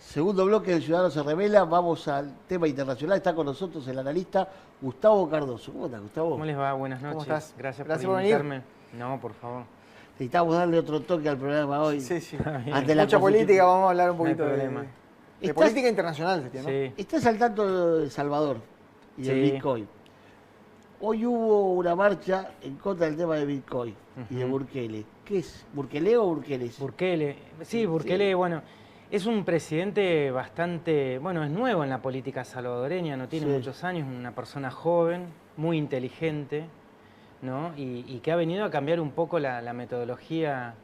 Segundo bloque del Ciudadano se revela, vamos al tema internacional. Está con nosotros el analista Gustavo Cardoso. ¿Cómo estás, Gustavo? ¿Cómo les va? Buenas noches. ¿Cómo estás? Gracias Gracias por por venir. invitarme. No, por favor. Necesitamos darle otro toque al programa hoy. Sí, sí. Ante la Mucha política, vamos a hablar un No hay poquito problema. de política internacional, ¿no? Sí. Estás al tanto de El Salvador y del Sí. Bitcoin. Hoy hubo una marcha en contra del tema de Bitcoin y de Bukele. ¿Qué es? ¿Bukele o Bukele? Bukele. Sí, Bukele, Sí. bueno, es un presidente bastante, bueno, es nuevo en la política salvadoreña, no tiene Sí. muchos años, una persona joven, muy inteligente, ¿no? Y que ha venido a cambiar un poco la metodología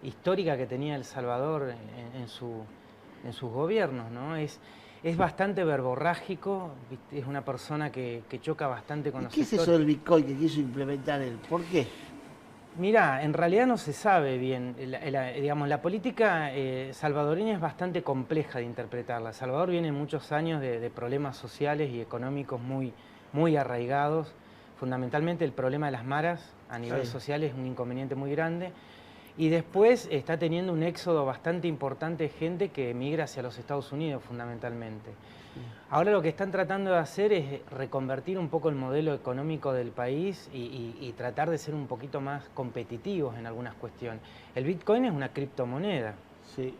histórica que tenía El Salvador en sus gobiernos, ¿no? Es bastante verborrágico, ¿viste? Es una persona que choca bastante con ¿Y los qué es sectores. eso del Bitcoin que quiso implementar él? ¿Por qué? Mirá, en realidad no se sabe bien. Digamos, la política salvadoreña es bastante compleja de interpretarla. Salvador viene muchos años de problemas sociales y económicos muy arraigados. Fundamentalmente el problema de las maras a nivel Sí. social es un inconveniente muy grande. Y después está teniendo un éxodo bastante importante de gente que emigra hacia los Estados Unidos, fundamentalmente. Ahora lo que están tratando de hacer es reconvertir un poco el modelo económico del país y tratar de ser un poquito más competitivos en algunas cuestiones. El Bitcoin es una criptomoneda. Sí.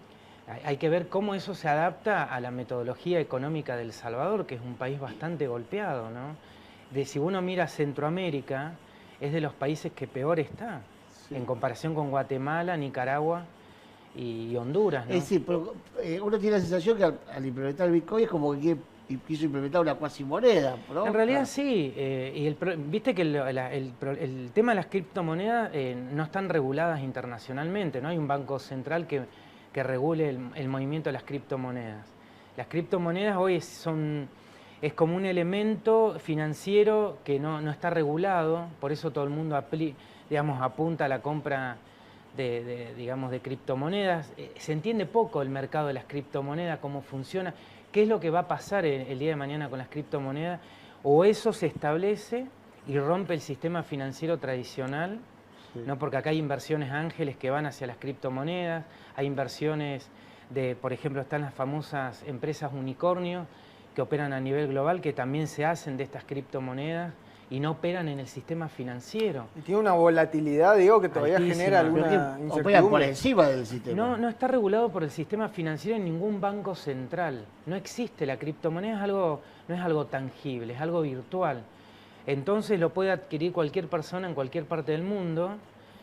Hay que ver cómo eso se adapta a la metodología económica de El Salvador, que es un país bastante golpeado, ¿no? Si uno mira Centroamérica, es de los países que peor está, Sí. en comparación con Guatemala, Nicaragua y Honduras, ¿no? Es decir, pero, uno tiene la sensación que al implementar el Bitcoin es como que quiso implementar una cuasimoneda, ¿no? En realidad Claro. sí, viste que el tema de las criptomonedas no están reguladas internacionalmente, no hay un banco central que regule el movimiento de las criptomonedas. Las criptomonedas hoy es como un elemento financiero que no está regulado, por eso todo el mundo digamos, apunta a la compra digamos, de criptomonedas. Se entiende poco el mercado de las criptomonedas, cómo funciona, qué es lo que va a pasar el día de mañana con las criptomonedas. O eso se establece y rompe el sistema financiero tradicional, Sí. ¿no? Porque acá hay inversiones ángeles que van hacia las criptomonedas, hay inversiones por ejemplo, están las famosas empresas unicornio que operan a nivel global, que también se hacen de estas criptomonedas y no operan en el sistema financiero. Y tiene una volatilidad, digo, que todavía Altísima. genera Pero alguna que operan por incertidumbre. encima del sistema. No está regulado por el sistema financiero en ningún banco central. No existe la criptomoneda, no es algo tangible, es algo virtual. Entonces lo puede adquirir cualquier persona en cualquier parte del mundo,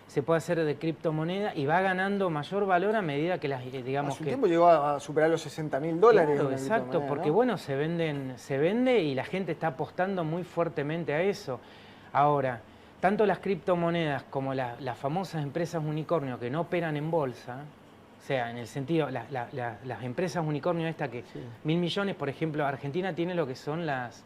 se puede hacer de criptomoneda y va ganando mayor valor a medida que digamos Hace un que... tiempo llegó a superar los $60.000. Claro, una exacto, criptomoneda, porque ¿no? bueno, se vende y la gente está apostando muy fuertemente a eso. Ahora, tanto las criptomonedas como las famosas empresas unicornio que no operan en bolsa, o sea, en el sentido, las empresas unicornio estas que 1.000 millones, por ejemplo, Argentina tiene lo que son las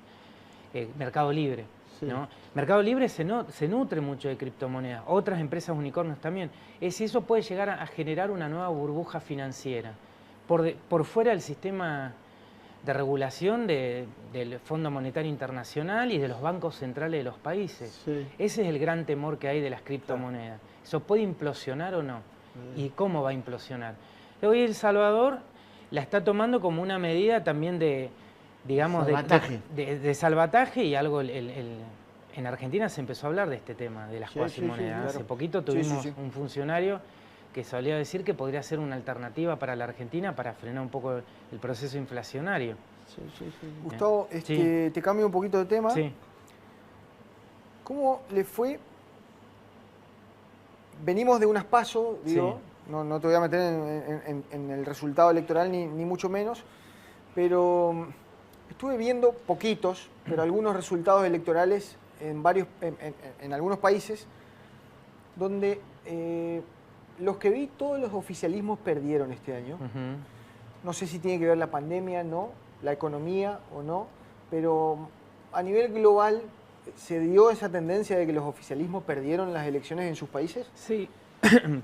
Mercado Libre, Sí. ¿no? Mercado Libre se nutre mucho de criptomonedas, otras empresas unicornios también. Eso puede llegar a generar una nueva burbuja financiera por fuera del sistema de regulación del Fondo Monetario Internacional y de los bancos centrales de los países. Sí. Ese es el gran temor que hay de las criptomonedas. ¿Eso puede implosionar o no? ¿Y cómo va a implosionar? Hoy El Salvador la está tomando como una medida también digamos, Salvataje. de salvataje y algo, en Argentina se empezó a hablar de este tema, de las Sí, cuasimonedas. sí, sí, claro. Hace poquito Sí, tuvimos sí. un funcionario que solía decir que podría ser una alternativa para la Argentina para frenar un poco el proceso inflacionario. Sí, sí, sí. Gustavo, Sí. te cambio un poquito de tema. Sí. ¿Cómo le fue? Venimos de unas PASO, digo, no te voy a meter en el resultado electoral ni mucho menos, pero estuve viendo poquitos, pero algunos resultados electorales en algunos países donde los que vi, todos los oficialismos perdieron este año. Ujú. No sé si tiene que ver la pandemia, no, la economía o no, pero a nivel global, ¿se dio esa tendencia de que los oficialismos perdieron las elecciones en sus países? Sí,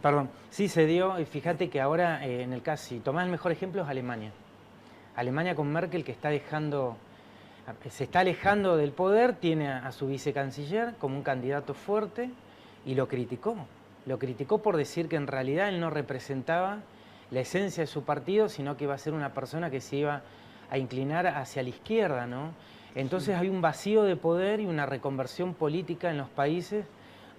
perdón, sí se dio, y fíjate que ahora en el caso, si tomás el mejor ejemplo es Alemania. Alemania con Merkel que se está alejando del poder, tiene a su vicecanciller como un candidato fuerte y lo criticó. Lo criticó por decir que en realidad él no representaba la esencia de su partido, sino que iba a ser una persona que se iba a inclinar hacia la izquierda, ¿no? Entonces hay un vacío de poder y una reconversión política en los países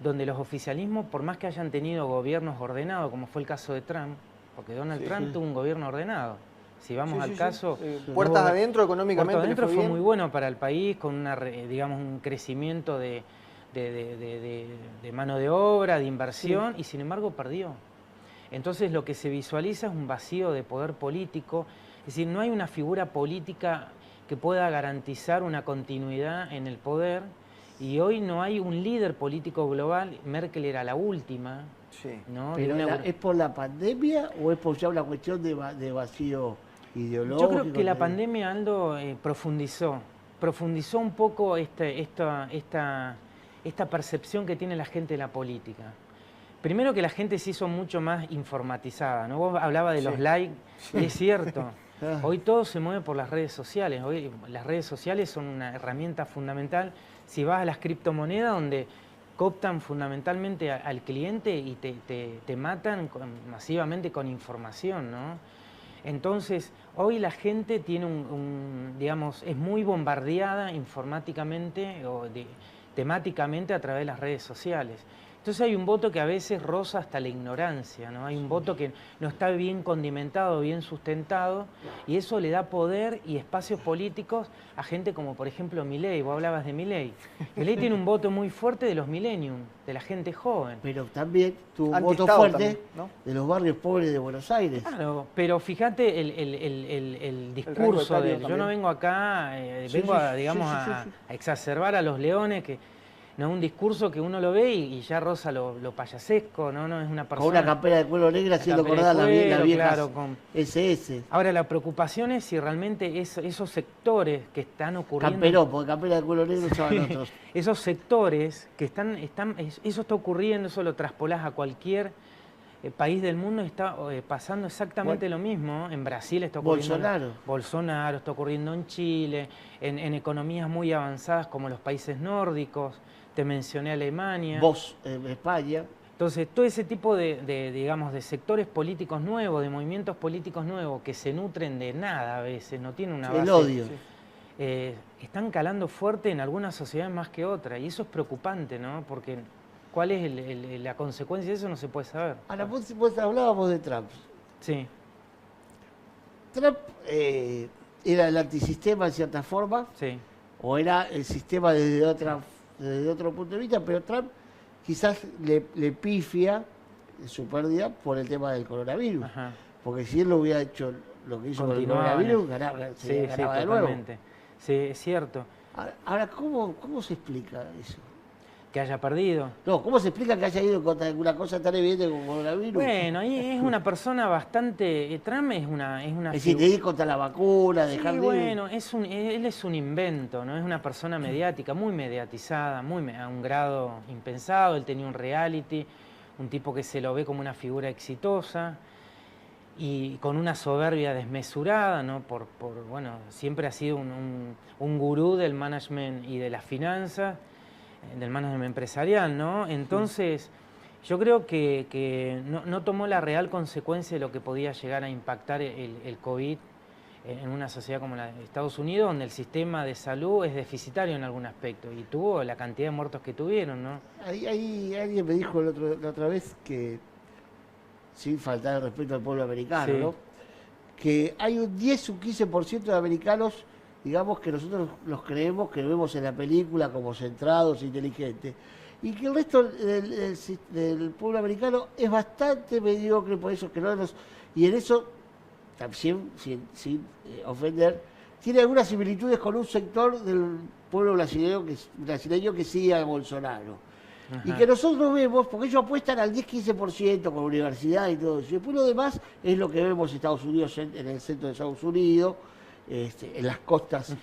donde los oficialismos, por más que hayan tenido gobiernos ordenados, como fue el caso de Trump, porque Donald Trump tuvo un gobierno ordenado. Si vamos al caso... Puertas adentro, económicamente. Puertas adentro fue fue bien. muy bueno para el país, con digamos, un crecimiento de mano de obra, de inversión, y sin embargo perdió. Entonces lo que se visualiza es un vacío de poder político, es decir, no hay una figura política que pueda garantizar una continuidad en el poder, y hoy no hay un líder político global. Merkel era la última, ¿no? ¿Pero es por la pandemia o es por ya una cuestión de vacío ideológico? Yo creo que la pandemia, Aldo, profundizó un poco esta percepción que tiene la gente de la política. Primero que la gente se hizo mucho más informatizada, ¿no? Vos hablabas de los likes, y es cierto. Hoy todo se mueve por las redes sociales. Hoy las redes sociales son una herramienta fundamental. Si vas a las criptomonedas, donde cooptan fundamentalmente al cliente y te matan masivamente con información, ¿no? Entonces, hoy la gente tiene digamos, es muy bombardeada informáticamente o temáticamente a través de las redes sociales. Entonces hay un voto que a veces roza hasta la ignorancia, ¿no? Hay un voto que no está bien condimentado, bien sustentado, y eso le da poder y espacios políticos a gente como, por ejemplo, Milei. Vos hablabas de Milei. Milei tiene un voto muy fuerte de los millennium, de la gente joven. Pero también tuvo un voto fuerte también, ¿no? De los barrios pobres de Buenos Aires. Claro, pero fíjate el discurso de él. Yo no vengo acá, vengo a exacerbar a los leones, que no es un discurso que uno lo ve y ya roza lo payasesco, ¿no? No es una persona... Con una campera de cuero negra haciendo acordar las viejas claro, SS. Ahora, la preocupación es si realmente esos sectores que están ocurriendo... Camperón, porque campera de cuero negro usaban otros. Esos sectores que eso está ocurriendo, eso lo traspolás a cualquier país del mundo, está pasando exactamente lo mismo. En Brasil está ocurriendo... Bolsonaro está ocurriendo en Chile, en economías muy avanzadas como los países nórdicos. Te mencioné Alemania. Vos, España. Entonces, todo ese tipo digamos, de sectores políticos nuevos, de movimientos políticos nuevos que se nutren de nada a veces, no tienen una base. El odio. Están calando fuerte en algunas sociedades más que otras, y eso es preocupante, ¿no? Porque cuál es la consecuencia de eso no se puede saber. Ahora, vos hablábamos de Trump. Sí. Trump era el antisistema en cierta forma, sí. O era el sistema desde otro punto de vista, pero Trump quizás le pifia su pérdida por el tema del coronavirus. Ajá. Porque si él lo hubiera hecho lo que hizo con el coronavirus, ganaba de nuevo. Sí, es cierto. Ahora, ¿cómo se explica eso? Que haya perdido. No, ¿cómo se explica que haya ido contra una cosa tan evidente como el coronavirus? Bueno, es una persona bastante... Trump es una es decir, de ir contra la vacuna, dejar de... bueno, él es un invento, ¿no? Es una persona mediática, muy mediatizada, a un grado impensado. Él tenía un reality, un tipo que se lo ve como una figura exitosa y con una soberbia desmesurada, ¿no? Bueno, siempre ha sido un gurú del management y de las finanzas, del management empresarial, ¿no? Entonces, yo creo que no tomó la real consecuencia de lo que podía llegar a impactar el COVID en una sociedad como la de Estados Unidos, donde el sistema de salud es deficitario en algún aspecto, y tuvo la cantidad de muertos que tuvieron, ¿no? Alguien me dijo la otra vez que, sin faltar el respeto al pueblo americano, sí. ¿no? Que hay un 10 o un 15% de americanos, digamos, que nosotros los creemos, que vemos en la película como centrados, inteligentes, y que el resto del pueblo americano es bastante mediocre, por eso que no nos... Y en eso, también, sin ofender, tiene algunas similitudes con un sector del pueblo brasileño que sigue a Bolsonaro. Ajá. Y que nosotros vemos, porque ellos apuestan al 10-15% con universidad y todo eso. Y después lo demás es lo que vemos en Estados Unidos, en el centro de Estados Unidos, en las costas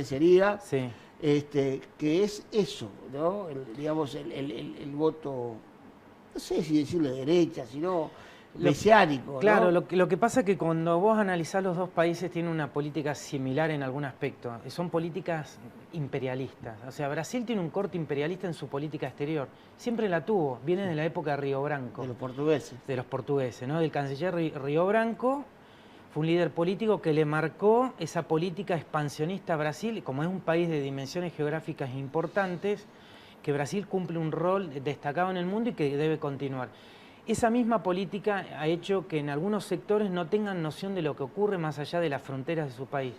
sería, sí. Que es eso, ¿no? Digamos, el voto, no sé si decirlo de derecha, sino mesiánico. Claro, ¿no? lo que pasa es que cuando vos analizás los dos países tienen una política similar en algún aspecto. Son políticas imperialistas. O sea, Brasil tiene un corte imperialista en su política exterior. Siempre la tuvo. Viene de la época de Río Branco. De los portugueses. De los portugueses, ¿no? Del canciller Río Branco. Fue un líder político que le marcó esa política expansionista a Brasil. Como es un país de dimensiones geográficas importantes, que Brasil cumple un rol destacado en el mundo y que debe continuar. Esa misma política ha hecho que en algunos sectores no tengan noción de lo que ocurre más allá de las fronteras de su país.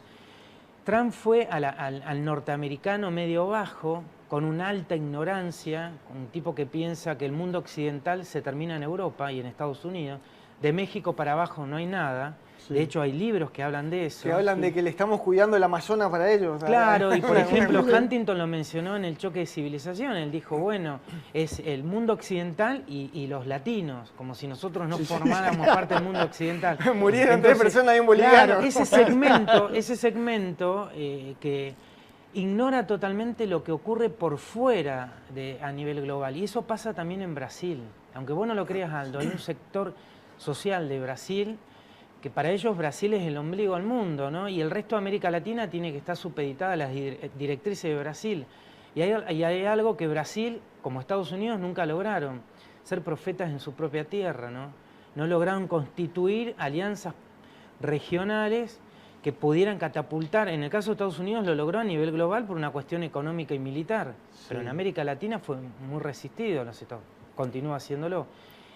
Trump fue al norteamericano medio bajo, con una alta ignorancia, un tipo que piensa que el mundo occidental se termina en Europa y en Estados Unidos. De México para abajo no hay nada. Sí. De hecho, hay libros que hablan de eso. Que hablan de que le estamos cuidando el Amazonas para ellos. Claro, y por ejemplo, Huntington lo mencionó en el choque de civilización. Él dijo, bueno, es el mundo occidental y los latinos, como si nosotros no formáramos parte del mundo occidental. Murieron entonces, 3 personas y un boliviano. Claro, ese segmento que ignora totalmente lo que ocurre por fuera a nivel global. Y eso pasa también en Brasil. Aunque vos no lo creas, Aldo, hay un sector social de Brasil que para ellos Brasil es el ombligo al mundo, ¿no? Y el resto de América Latina tiene que estar supeditada a las directrices de Brasil. Y hay algo que Brasil, como Estados Unidos, nunca lograron, ser profetas en su propia tierra, ¿no? No lograron constituir alianzas regionales que pudieran catapultar. En el caso de Estados Unidos lo logró a nivel global por una cuestión económica y militar, pero en América Latina fue muy resistido, continúa haciéndolo.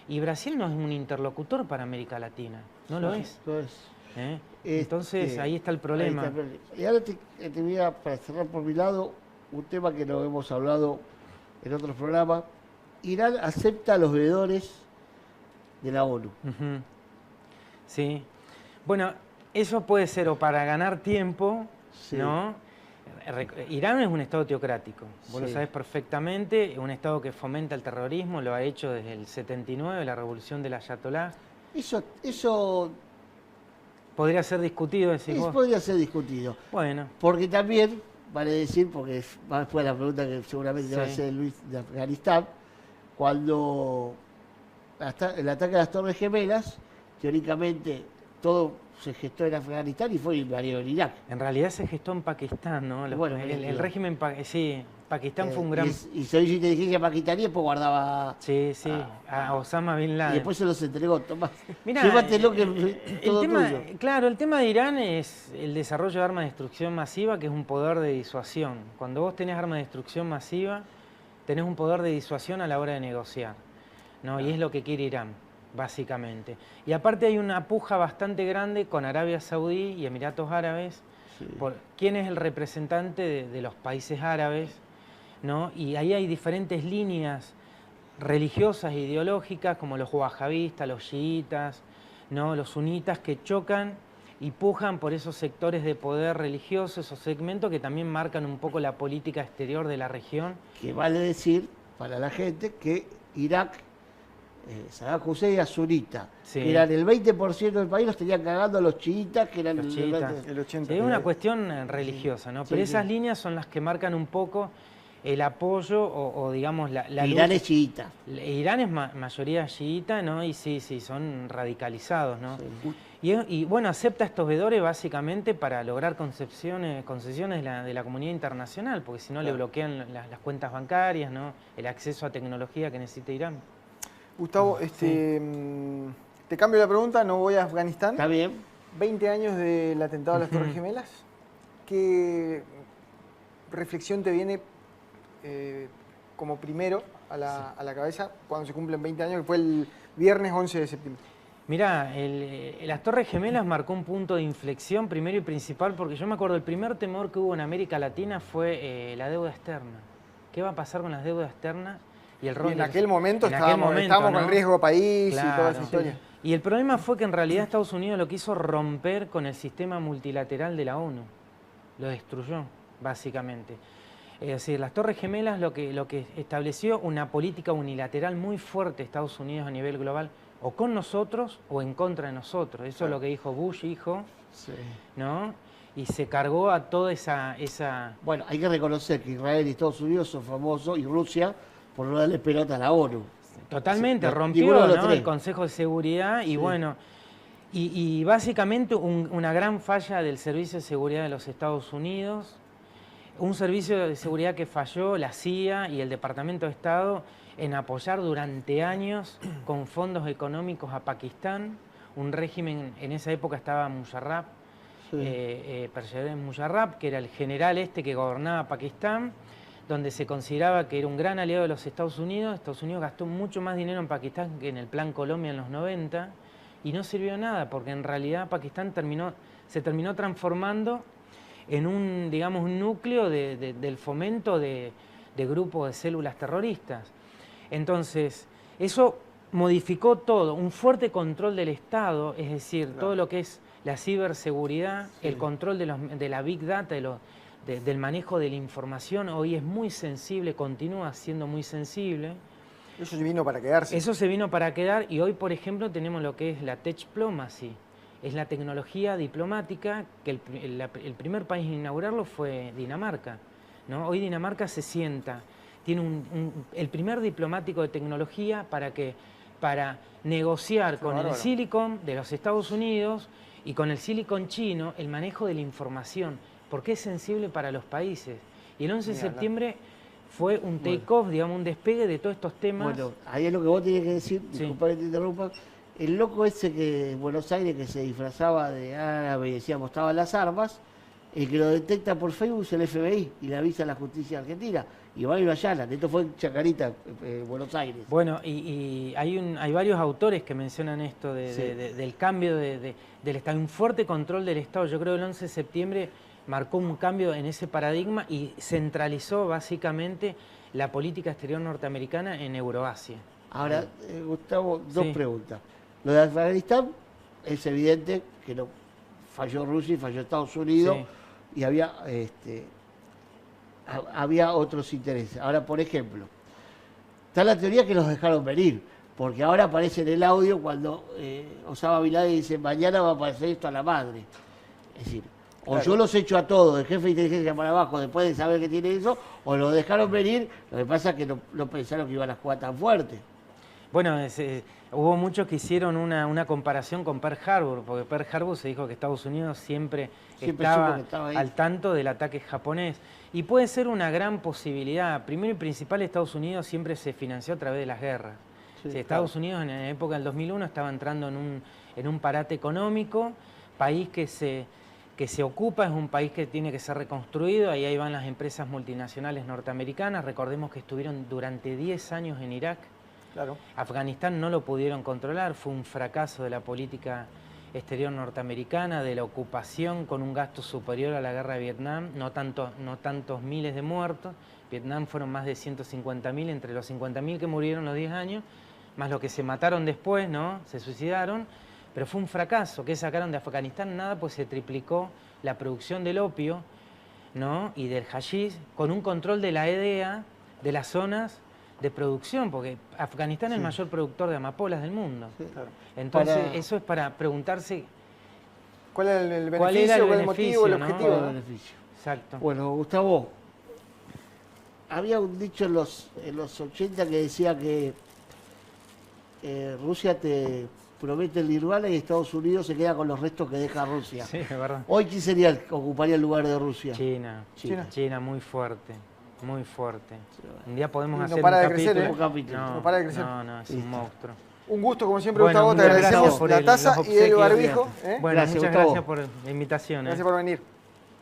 Y Brasil no es un interlocutor para América Latina, no lo es. Entonces ahí está el problema. Y ahora te voy a, para cerrar por mi lado, un tema que lo hemos hablado en otros programas. Irán acepta a los veedores de la ONU. Sí. Bueno, eso puede ser o para ganar tiempo, sí. ¿no? Irán es un estado teocrático, vos lo sabés perfectamente, es un estado que fomenta el terrorismo, lo ha hecho desde el 79, la revolución del Ayatolá. Eso podría ser discutido, decís vos. Podría ser discutido. Bueno. Porque también, vale decir, porque va después la pregunta que seguramente va a hacer Luis de Afganistán, cuando el ataque a las Torres Gemelas, teóricamente todo se gestó en Afganistán y fue invadido en Irak. En realidad se gestó en Pakistán, ¿no? Bueno, el régimen, Pakistán fue un gran... Y servicio de inteligencia pakistaní después guardaba... Sí, a Osama Bin Laden. Y después se los entregó, Tomás. Mirá, llévatelo que todo tuyo. Claro, el tema de Irán es el desarrollo de armas de destrucción masiva, que es un poder de disuasión. Cuando vos tenés armas de destrucción masiva, tenés un poder de disuasión a la hora de negociar, ¿no? Y es lo que quiere Irán, básicamente. Y aparte hay una puja bastante grande con Arabia Saudí y Emiratos Árabes, por quién es el representante de los países árabes, ¿no? Y ahí hay diferentes líneas religiosas e ideológicas, como los wahabistas, los chiitas, ¿no? Los sunitas, que chocan y pujan por esos sectores de poder religioso, esos segmentos que también marcan un poco la política exterior de la región. Que vale decir, para la gente, que Irak... Saddam Hussein era sunita. Eran el 20% del país, los tenían cagando los chiitas, que eran los chiitas. El 80%. Sí, es una cuestión religiosa, ¿no? Pero esas líneas son las que marcan un poco el apoyo o digamos, la Irán es chiita. Irán es mayoría chiita, ¿no? Y sí, son radicalizados, ¿no? Sí. Y bueno, acepta estos veedores básicamente para lograr concesiones de la comunidad internacional, porque si no le bloquean las cuentas bancarias, ¿no? El acceso a tecnología que necesita Irán. Gustavo, te cambio la pregunta, no voy a Afganistán. Está bien. 20 años del atentado a las Torres Gemelas. ¿Qué reflexión te viene como primero a la cabeza cuando se cumplen 20 años, que fue el viernes 11 de septiembre? Mirá, las Torres Gemelas marcó un punto de inflexión primero y principal, porque yo me acuerdo el primer temor que hubo en América Latina fue la deuda externa. ¿Qué va a pasar con las deudas externas? Y en aquel momento estábamos con riesgo país, claro, y toda esa historia. Y el problema fue que en realidad Estados Unidos lo quiso romper con el sistema multilateral de la ONU. Lo destruyó, básicamente. Es decir, las Torres Gemelas lo que estableció una política unilateral muy fuerte Estados Unidos a nivel global, o con nosotros o en contra de nosotros. Eso es lo que dijo Bush, hijo, ¿no? Y se cargó a toda esa... Bueno, hay que reconocer que Israel y Estados Unidos son famosos, y Rusia, por no darle pelota a la ONU. Totalmente, Sí, rompió, ninguno de los ¿no? tres. El Consejo de Seguridad y Sí. bueno, y básicamente una gran falla del Servicio de Seguridad de los Estados Unidos, un servicio de seguridad que falló la CIA y el Departamento de Estado en apoyar durante años con fondos económicos a Pakistán, un régimen, en esa época estaba Musharraf, Sí. Pervez Musharraf, que era el general este que gobernaba Pakistán, donde se consideraba que era un gran aliado de los Estados Unidos. Estados Unidos gastó mucho más dinero en Pakistán que en el Plan Colombia en los 90 y no sirvió de nada, porque en realidad Pakistán se terminó transformando en un, digamos, un núcleo del fomento de grupos de células terroristas. Entonces, eso modificó todo, un fuerte control del Estado, es decir, Claro. todo lo que es la ciberseguridad, Sí. el control de la Big Data, del manejo de la información, hoy es muy sensible, continúa siendo muy sensible. Eso sí vino para quedarse. Eso se vino para quedar y hoy, por ejemplo, tenemos lo que es la Tech Diplomacy. Es la tecnología diplomática que el primer país en inaugurarlo fue Dinamarca, ¿no? Hoy Dinamarca se sienta, tiene el primer diplomático de tecnología para negociar con el bárbaro. Silicon de los Estados Unidos y con el Silicon chino el manejo de la información, porque es sensible para los países. Y el 11 de Ni hablar. septiembre fue un take-off, digamos, un despegue de todos estos temas. Bueno, ahí es lo que vos tenés que decir, Sí. disculpa que te interrumpa. El loco ese que en Buenos Aires que se disfrazaba de árabe y decía mostraba las armas, el que lo detecta por Facebook es el FBI y le avisa a la justicia argentina. Y va y lo allanan. Esto fue en Chacarita, Buenos Aires. Bueno, y hay varios autores que mencionan esto Sí. del cambio del Estado, un fuerte control del Estado. Yo creo que el 11 de septiembre marcó un cambio en ese paradigma y centralizó básicamente la política exterior norteamericana en Euroasia. Ahora, Gustavo, dos Sí. preguntas. Lo de Afganistán es evidente que no falló Rusia y falló Estados Unidos Sí. y había otros intereses. Ahora, por ejemplo, está la teoría que los dejaron venir, porque ahora aparece en el audio cuando Osama Bin Laden dice mañana va a aparecer esto a la madre. Es decir, o Claro. yo los echo a todos, el jefe de inteligencia para abajo, después de saber que tiene eso, o los dejaron venir, lo que pasa es que no pensaron que iban a jugar tan fuerte. Bueno, hubo muchos que hicieron una comparación con Pearl Harbor, porque Pearl Harbor se dijo que Estados Unidos siempre Siempre supo estaba que estaba ahí. al tanto del ataque japonés. Y puede ser una gran posibilidad. Primero y principal, Estados Unidos siempre se financió a través de las guerras. Sí, Sí, Estados Unidos en la época del 2001 estaba entrando en un parate económico, país que se ocupa, es un país que tiene que ser reconstruido, ahí van las empresas multinacionales norteamericanas, recordemos que estuvieron durante 10 años en Irak. Claro. Afganistán no lo pudieron controlar, fue un fracaso de la política exterior norteamericana, de la ocupación con un gasto superior a la guerra de Vietnam, no tantos miles de muertos. Vietnam fueron más de 150.000, entre los 50.000 que murieron los 10 años, más los que se mataron después, ¿no? Se suicidaron, pero fue un fracaso. ¿Qué sacaron de Afganistán? Nada, pues se triplicó la producción del opio, ¿no? Y del hashish, con un control de la EDEA, de las zonas de producción, porque Afganistán es el mayor productor de amapolas del mundo. Sí. Claro. Entonces, Para- eso es para preguntarse ¿Cuál era el beneficio, ¿Cuál era el cuál el motivo, el beneficio, no? objetivo? Todo ¿no? beneficio. exacto. Bueno, Gustavo, había un dicho en los 80 que decía que Rusia te promete el nirvana y Estados Unidos se queda con los restos que deja Rusia. Sí, es verdad. Hoy, ¿quién sería el que ocuparía el lugar de Rusia? China. China. China, muy fuerte. Muy fuerte. bueno. Un día podemos Y no hacer para un de crecer, capítulo. Un capítulo. No para de crecer. No, es Listo. un monstruo. Un gusto, como siempre, Bueno, Gustavo. Te muchas agradecemos gracias por la los taza y el obsequios. barbijo. ¿eh? Bueno, Gracias, muchas Gustavo. gracias por la invitación. Gracias por venir.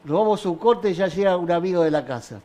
Nos vamos a un corte y ya llega un amigo de la casa.